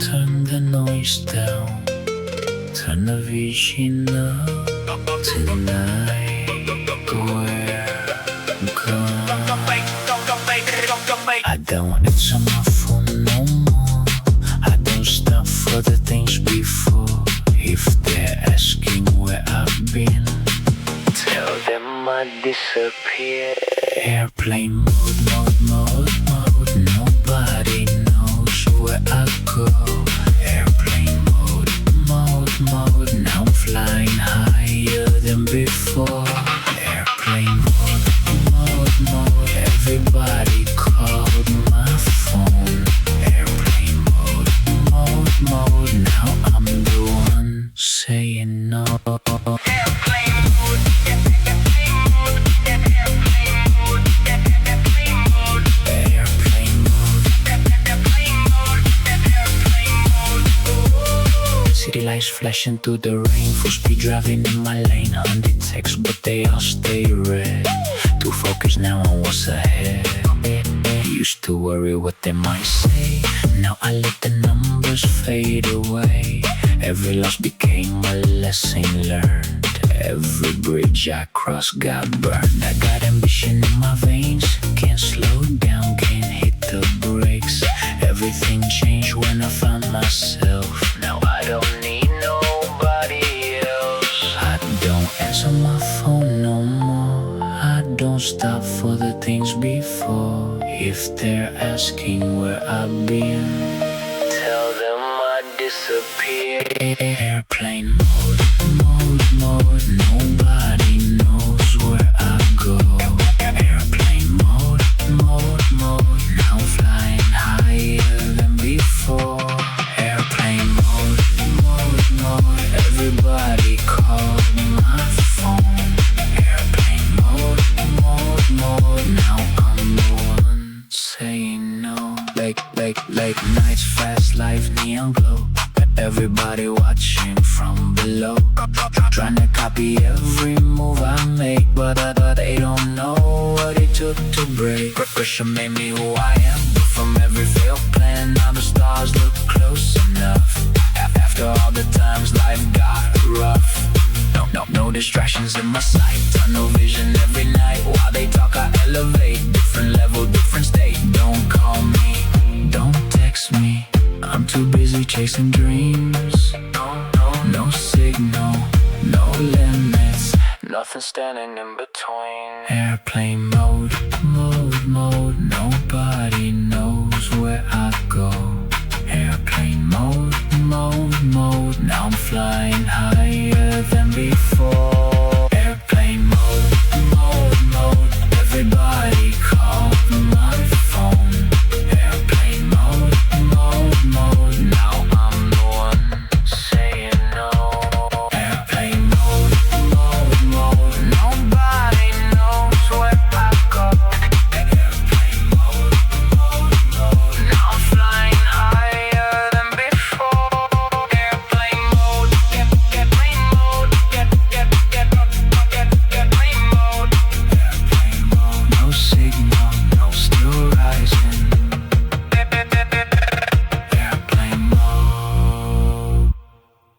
Turn the noise down, turn the vision up. Tonight we're gone. I don't answer my phone no more. I don't stop for the things before. If they're asking where I've been, tell them I disappeared. Airplane mode, mode, mode, mode. Nobody knows where I go. Airplane mode, mode, mode. Now I'm flying higher than before. Airplane mode, mode, mode. Everybody called my phone. Airplane mode, mode, mode. Now I'm the one saying no. Airplane mode, airplane mode, airplane mode, airplane mode, airplane mode, airplane mode, airplane mode. City lights flashing through the rain, full speed driving in my lane. 100 texts, but they all stay red. Too focused now on what's ahead. Used to worry what they might say. Now I let the numbers fade away. Every loss became a lesson learned. Every bridge I crossed got burned. I got ambition in my veins. Can't slow down, can't hit the brakes. Everything changed when I found myself. Now I don't need nobody else. I don't answer my phone no more. I don't stop for the things before. If they're asking where I've been, tell them I disappeared. Airplane mode, mode, mode. Nobody knows where I go. Airplane mode, mode, mode. Now I'm flying higher than before. Airplane mode, mode, mode. Everybody called my phone. Airplane mode, mode, mode. Now I'm the one saying no. Late nights, fast life, neon glow. Everybody watching from below, trying to copy every move I make, but they don't know what it took to break. Pressure made me who I am, but from every failed plan, now the stars look close enough. After all the times life got rough, no distractions in my sight. Tunnel vision every night. While they talk, I elevate. Different level, different state. Don't call me, don't text me. I'm too busy chasing dreams. No signal, no limits. Nothing standing in between.